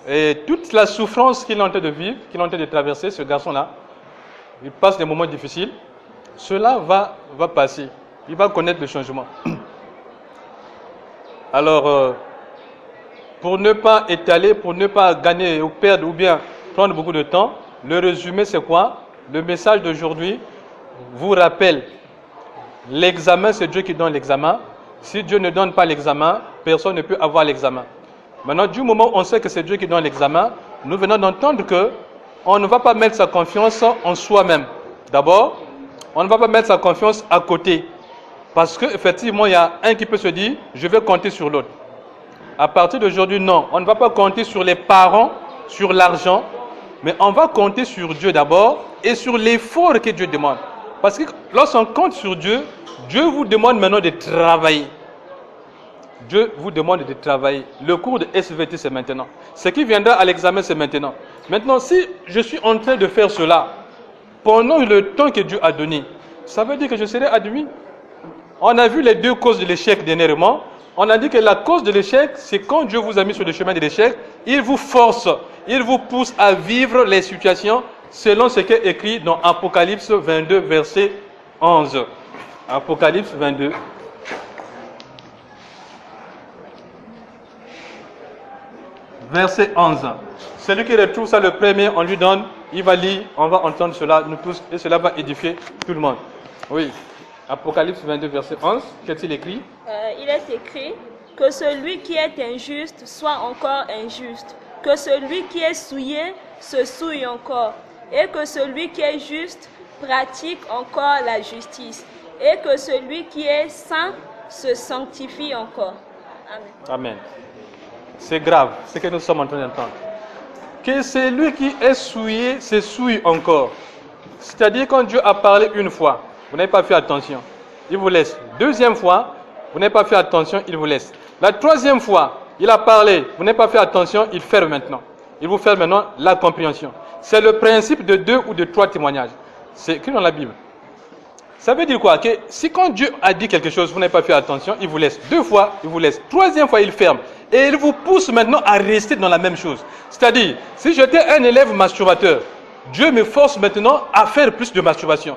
et toute la souffrance qu'il est en train de vivre, qu'il est en train de traverser, ce garçon-là, il passe des moments difficiles, cela va passer. Il va connaître le changement. Alors, pour ne pas étaler, pour ne pas gagner ou perdre ou bien prendre beaucoup de temps, le résumé c'est quoi? Le message d'aujourd'hui vous rappelle, l'examen c'est Dieu qui donne l'examen. Si Dieu ne donne pas l'examen, personne ne peut avoir l'examen. Maintenant, du moment où on sait que c'est Dieu qui donne l'examen, nous venons d'entendre que on ne va pas mettre sa confiance en soi-même. D'abord, on ne va pas mettre sa confiance à côté. Parce qu'effectivement, il y a un qui peut se dire, je vais compter sur l'autre. À partir d'aujourd'hui, non. On ne va pas compter sur les parents, sur l'argent, mais on va compter sur Dieu d'abord et sur l'effort que Dieu demande. Parce que lorsqu'on compte sur Dieu, Dieu vous demande maintenant de travailler. Dieu vous demande de travailler. Le cours de SVT, c'est maintenant. Ce qui viendra à l'examen, c'est maintenant. Maintenant, si je suis en train de faire cela, pendant le temps que Dieu a donné, ça veut dire que je serai admis. On a vu les deux causes de l'échec dernièrement. On a dit que la cause de l'échec, c'est quand Dieu vous a mis sur le chemin de l'échec, il vous force, il vous pousse à vivre les situations selon ce qui est écrit dans Apocalypse 22, verset 11. Apocalypse 22. Verset 11. Celui qui retrouve ça le premier, on lui donne, il va lire, on va entendre cela, nous tous, et cela va édifier tout le monde. Oui. Apocalypse 22, verset 11. Qu'est-il écrit? Il est écrit que celui qui est injuste soit encore injuste, que celui qui est souillé se souille encore, et que celui qui est juste pratique encore la justice, et que celui qui est saint se sanctifie encore. Amen. Amen. C'est grave, ce que nous sommes en train d'entendre. Que celui qui est souillé se souille encore. C'est-à-dire quand Dieu a parlé une fois, vous n'avez pas fait attention, il vous laisse. Deuxième fois, vous n'avez pas fait attention, il vous laisse. La troisième fois, il a parlé, vous n'avez pas fait attention, il ferme maintenant. Il vous ferme maintenant la compréhension. C'est le principe de 2 ou de 3 témoignages. C'est écrit dans la Bible. Ça veut dire quoi? Que si quand Dieu a dit quelque chose, vous n'avez pas fait attention, il vous laisse. 2 fois, il vous laisse. Troisième fois, il ferme. Et il vous pousse maintenant à rester dans la même chose. C'est-à-dire, si j'étais un élève masturbateur, Dieu me force maintenant à faire plus de masturbation.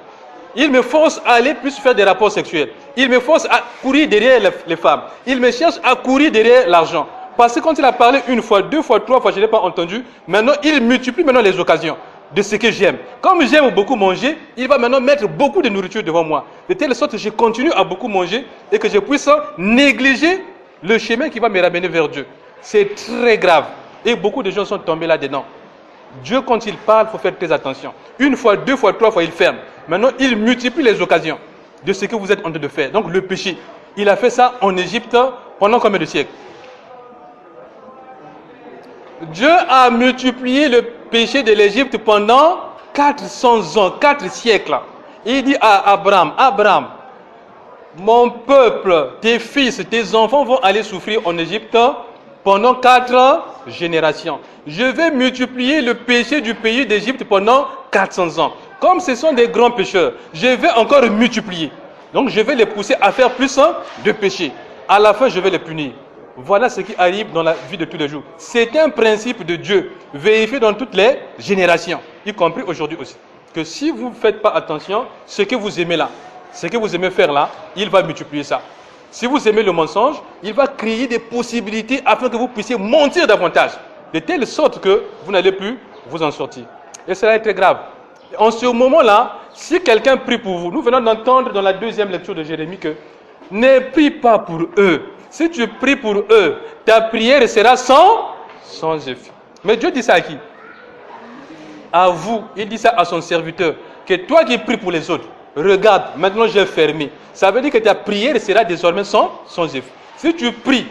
Il me force à aller plus faire des rapports sexuels. Il me force à courir derrière les femmes. Il me cherche à courir derrière l'argent. Parce que quand il a parlé 1 fois, 2 fois, 3 fois, je n'ai pas entendu, maintenant il multiplie maintenant les occasions de ce que j'aime. Comme j'aime beaucoup manger, il va maintenant mettre beaucoup de nourriture devant moi. De telle sorte que je continue à beaucoup manger et que je puisse négliger le chemin qui va me ramener vers Dieu. C'est très grave. Et beaucoup de gens sont tombés là-dedans. Dieu, quand il parle, il faut faire très attention. 1 fois, 2 fois, 3 fois, il ferme. Maintenant, il multiplie les occasions de ce que vous êtes en train de faire. Donc, le péché. Il a fait ça en Égypte pendant combien de siècles? Dieu a multiplié le péché de l'Égypte pendant 400 ans, 4 siècles. Il dit à Abraham, Abraham, mon peuple, tes fils, tes enfants vont aller souffrir en Égypte pendant 4 générations. Je vais multiplier le péché du pays d'Égypte pendant 400 ans. Comme ce sont des grands pécheurs, je vais encore multiplier. Donc je vais les pousser à faire plus de péchés. À la fin, je vais les punir. Voilà ce qui arrive dans la vie de tous les jours. C'est un principe de Dieu, vérifié dans toutes les générations, y compris aujourd'hui aussi. Que si vous ne faites pas attention, ce que vous aimez là, ce que vous aimez faire là, il va multiplier ça. Si vous aimez le mensonge, il va créer des possibilités afin que vous puissiez mentir davantage, de telle sorte que vous n'allez plus vous en sortir. Et cela est très grave. En ce moment-là, si quelqu'un prie pour vous, nous venons d'entendre dans la deuxième lecture de Jérémie que ne prie pas pour eux. Si tu pries pour eux, ta prière sera sans effet. Mais Dieu dit ça à qui? À vous. Il dit ça à son serviteur. Que toi qui pries pour les autres, regarde, maintenant j'ai fermé. Ça veut dire que ta prière sera désormais sans effet. Si tu pries,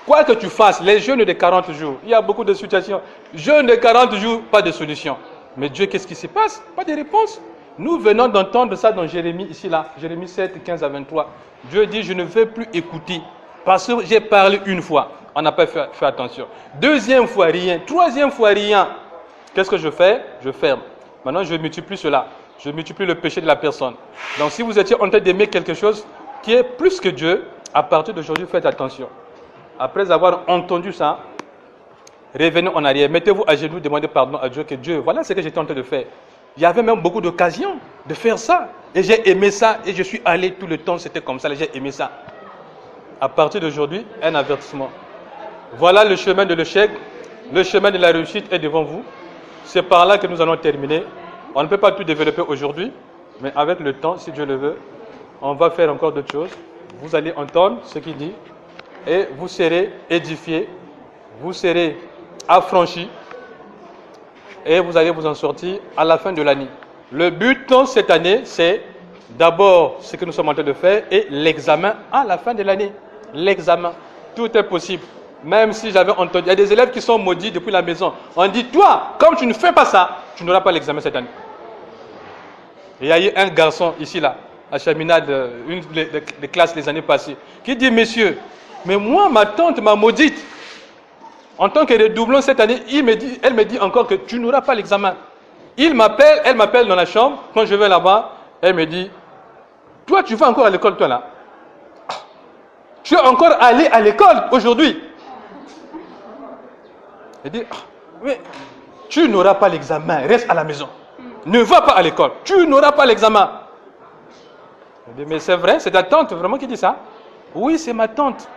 quoi que tu fasses, les jeûnes de 40 jours, il y a beaucoup de situations. Jeûne de 40 jours, pas de solution. Mais Dieu, qu'est-ce qui se passe? Pas de réponse. Nous venons d'entendre ça dans Jérémie, ici, là. Jérémie 7, 15 à 23. Dieu dit, je ne veux plus écouter. Parce que j'ai parlé une fois. On n'a pas fait attention. Deuxième fois, rien. Troisième fois, rien. Qu'est-ce que je fais? Je ferme. Maintenant, je multiplie cela. Je multiplie le péché de la personne. Donc, si vous étiez en train d'aimer quelque chose qui est plus que Dieu, à partir d'aujourd'hui, faites attention. Après avoir entendu ça, revenez en arrière. Mettez-vous à genoux, demandez pardon à Dieu. Que Dieu, voilà ce que j'étais en train de faire. Il y avait même beaucoup d'occasions de faire ça. Et j'ai aimé ça. Et je suis allé tout le temps, c'était comme ça. J'ai aimé ça. À partir d'aujourd'hui, un avertissement. Voilà le chemin de l'échec. Le chemin de la réussite est devant vous. C'est par là que nous allons terminer. On ne peut pas tout développer aujourd'hui. Mais avec le temps, si Dieu le veut, on va faire encore d'autres choses. Vous allez entendre ce qu'il dit. Et vous serez édifiés. Vous serez affranchis. Et vous allez vous en sortir à la fin de l'année. Le but cette année, c'est d'abord ce que nous sommes en train de faire et l'examen à la fin de l'année. L'examen. Tout est possible. Même si j'avais entendu, il y a des élèves qui sont maudits depuis la maison. On dit, toi, comme tu ne fais pas ça, tu n'auras pas l'examen cette année. Et il y a eu un garçon ici, là, à Chaminade, une des classes les années passées, qui dit, monsieur, mais moi, ma tante m'a maudite. En tant que redoublon cette année, elle me dit encore que tu n'auras pas l'examen. Elle m'appelle dans la chambre, quand je vais là-bas, elle me dit, toi, tu vas encore à l'école, toi, là. Tu es encore allé à l'école aujourd'hui. Elle dit, mais tu n'auras pas l'examen, reste à la maison. Ne va pas à l'école, tu n'auras pas l'examen. Je dis, mais c'est vrai, c'est ta tante vraiment qui dit ça? Oui, c'est ma tante.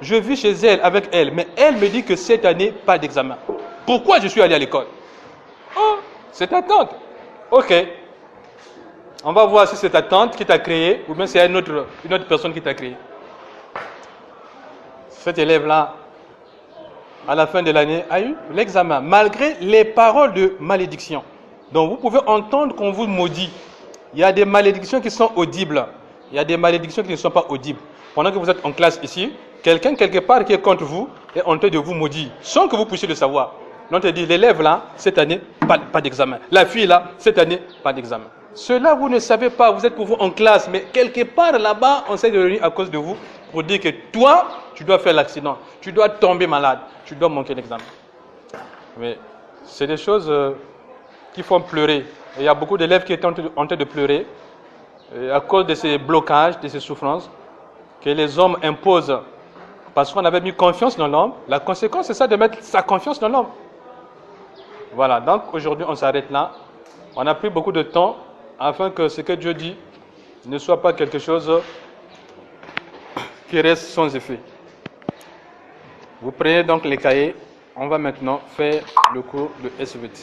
Je vis chez elle, avec elle, mais elle me dit que cette année, pas d'examen. Pourquoi je suis allé à l'école? Oh, c'est ta tante. Ok. On va voir si c'est ta tante qui t'a créé, ou bien c'est une autre personne qui t'a créé. Cet élève-là, à la fin de l'année, a eu l'examen, malgré les paroles de malédiction. Donc vous pouvez entendre qu'on vous maudit. Il y a des malédictions qui sont audibles. Il y a des malédictions qui ne sont pas audibles. Pendant que vous êtes en classe ici, quelqu'un quelque part qui est contre vous est en train de vous maudire, sans que vous puissiez le savoir. On te dit, l'élève là, cette année, pas d'examen. La fille là, cette année, pas d'examen. Cela, vous ne savez pas, vous êtes pour vous en classe, mais quelque part là-bas, on s'est réunis à cause de vous pour dire que toi, tu dois faire l'accident, tu dois tomber malade, tu dois manquer l'examen. Mais c'est des choses qui font pleurer. Et il y a beaucoup d'élèves qui étaient en train de pleurer à cause de ces blocages, de ces souffrances que les hommes imposent parce qu'on avait mis confiance dans l'homme. La conséquence, c'est ça, de mettre sa confiance dans l'homme. Voilà, donc aujourd'hui, on s'arrête là. On a pris beaucoup de temps afin que ce que Dieu dit ne soit pas quelque chose qui reste sans effet. Vous prenez donc les cahiers. On va maintenant faire le cours de SVT.